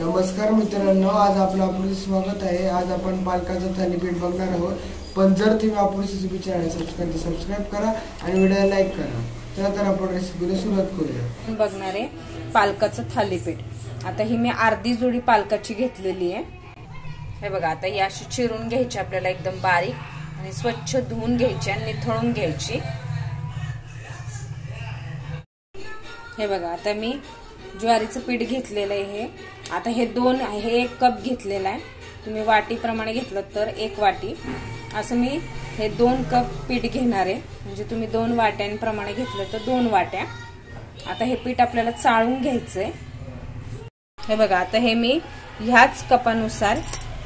नमस्कार मित्रांनो, आज आपलं स्वागत आहे। आज आपण पालकाचं थालीपीठ बघणार आहोत। पण जर तुम्ही आपली रेसिपी चॅनल सबस्क्राइब करा आणि व्हिडिओला लाईक करा। तर आपण रेसिपीला सुरुवात करूया। बघणार आहे पालकाचं थालीपीठ। आता ही मी अर्धी जोडी पालकाची घेतलेली आहे। हे बघा, आता ही अशी चिरून घ्यायची आपल्याला एकदम बारीक आणि स्वच्छ धुवून घ्यायची आणि निथळून घ्यायची। हे बघा, आता मी ज्वारीचं पीठ घेतलेलं आहे। आता हे एक कप घेतलेला आहे। तुम्ही वाटी प्रमाणे घेतलं तर एक वाटी असं मी हे 2 कप पीठ घेणार आहे। म्हणजे तुम्ही 2 वाट्यांप्रमाणे घेतलं तर 2 वाट्या। आता हे पीठ आपल्याला चाळून घ्यायचंय। हे बघा, आता हे मी ह्याच कपानुसार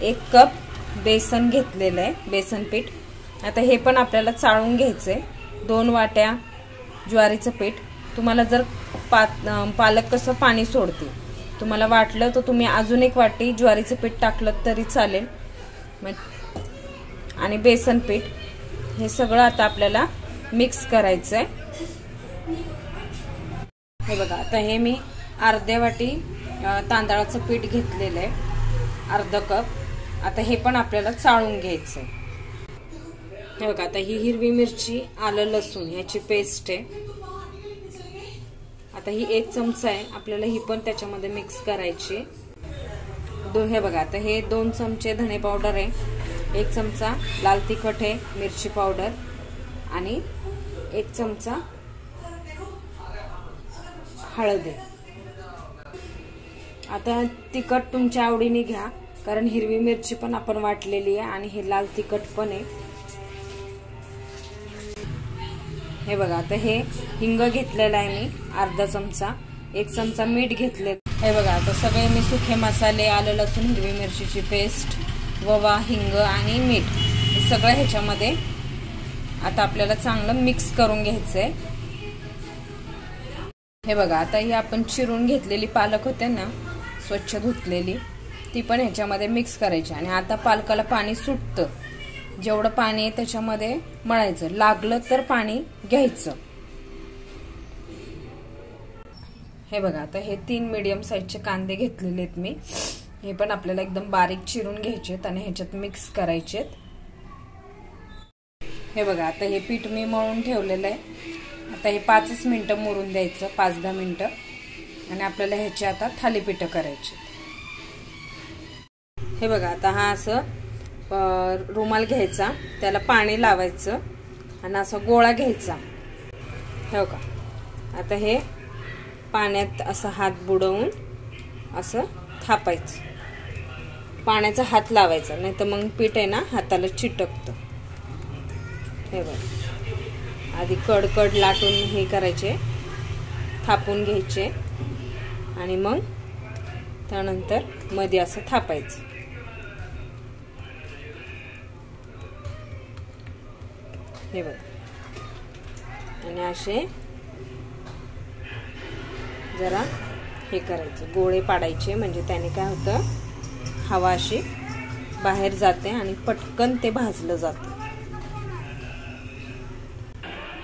1 कप बेसन घेतलेलं आहे, बेसन पीठ। आता हे पण आपल्याला चाळून घ्यायचंय। 2 वाट्या ज्वारीचं पीठ। तुम्हाला जर पालक कसं पाणी सोडते, तुम्हाला वाटलं तर तुम्ही अजून 1 वाटी ज्वारीचं पीठ टाकलं तरी चालेल। आणि बेसन पीठ हे सगळं आता आपल्याला मिक्स करायचंय। हे बघा, आता हे मी अर्ध्या वाटी तांदळाचं पीठ घेतलेलं आहे, अर्धा कप। आता हे पण आपल्याला चाळून घ्यायचंय। हे बघा, आता ही हिरवी मिरची, आलं, लसूण ह्याची पेस्ट आहे। आता ही 1 चमचा आहे, आपल्याला ही पण त्याच्यामध्ये मिक्स करायची। हे बघा, आता हे 2 चमचे धणे पावडर आहे, 1 चमचा लाल तिखट आहे, मिरची पावडर आणि 1 चमचा हळद आहे। आता तिखट तुमच्या आवडीने घ्या, कारण हिरवी मिरची पण आपण वाटलेली आहे आणि हे लाल तिखट पण आहे। हे बघा, आता हे हिंग घेतलेला आहे मी अर्धा चमचा, 1 चमचा मीठ घेतले। हे बघा, आता सगळे मी सुखे मसाले, आलं, लसूण, हिरवी मिरचीची पेस्ट, ओवा, हिंग आणि मीठ हे सगळं ह्याच्यामध्ये आता आपल्याला चांगलं मिक्स करून घ्यायचंय। हे बघा, आता ही आपण चिरून घेतलेली पालक होते ना, स्वच्छ धुतलेली, ती पण ह्याच्यामध्ये मिक्स करायची। आणि आता पालकाला पाणी सुटतं, जेवढं पाणी आहे त्याच्यामध्ये मळायचं, लागलं तर पाणी घ्यायचं। हे बघा, आता हे 3 मीडियम साईजचे कांदे घेतलेले आहेत मी, हे पण आपल्याला एकदम बारीक चिरून घ्यायचेत आणि ह्याच्यात मिक्स करायचेत। हे बघा, आता हे पीठ मी मळून ठेवलेलं आहे। आता हे 5 मिनिटं मुरून द्यायचं, 5-10 मिनिटं, आणि आपल्याला ह्याचे आता थालीपीठ करायचे। हे बघा, आता हा असं रुमाल घ्यायचा, त्याला पाणी लावायचं आणि असा गोळा घ्यायचा। हो का, आता हे पाण्यात असं हात बुडवून असं थापायचं, पाण्याचा हात लावायचा, नाही तर मग पीठ आहे ना हाताला चिटकतं। हे बघा, आधी कडकड लाटून हे करायचे, थापून घ्यायचे आणि मग त्यानंतर मध्ये असं थापायचं। हे बघा, आणि असे जरा हे करायचं, गोळे पाडायचे, म्हणजे त्याने काय होतं, हवा अशी बाहेर जाते आणि पटकन ते भाजलं जातं।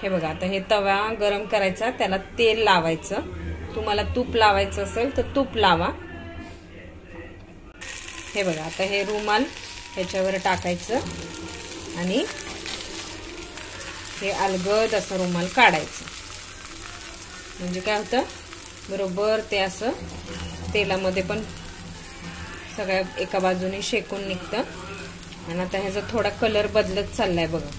हे बघा, आता हे तवा गरम करायचा, त्याला तेल लावायचं। तुम्हाला तूप लावायचं असेल तर तूप लावा। हे बघा, आता हे रुमाल ह्याच्यावर टाकायचं आणि हे अलगद असं रुमाल काढायचं, म्हणजे काय होतं, बरोबर ते असं तेलामध्ये पण सगळ्या एका बाजूने शेकून निघतं। आणि आता ह्याचा थोडा कलर बदलत चाललाय बघा।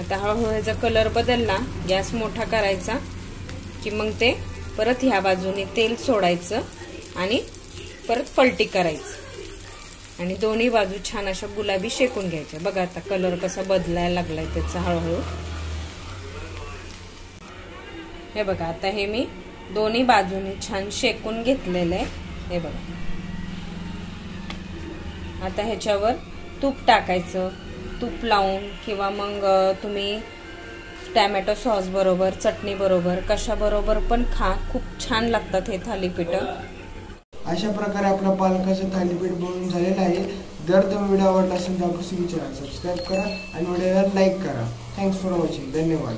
आता हळूहळू ह्याचा कलर बदलला, गॅस मोठा करायचा की मग ते परत ह्या बाजूने तेल सोडायचं आणि परत पलटी करायचं आणि दोन्ही बाजू छान अशा गुलाबी शेकून घ्यायच्या। बघा, आता कलर कसा बदलायला लागलाय त्याचा हळूहळू। हे बघा, आता हे मी दोन्ही बाजूने छान शेकून घेतलेलं आहे। हे बघा, आता ह्याच्यावर तूप टाकायचं, तूप लावून किंवा मग तुम्ही टॅमॅटो सॉस बरोबर, चटणी बरोबर, कशा बरोबर पण खा, खूप छान लागतात हे थालीपीठ। अशा प्रकारे आपला पालकाचं थालीपीठ बनवून झालेलं आहे। जर तुम्ही व्हिडिओ आवडला असेल तर आपली चॅनल सबस्क्राइब करा आणि व्हिडिओला लाईक करा। थँक्स फॉर वॉचिंग, धन्यवाद।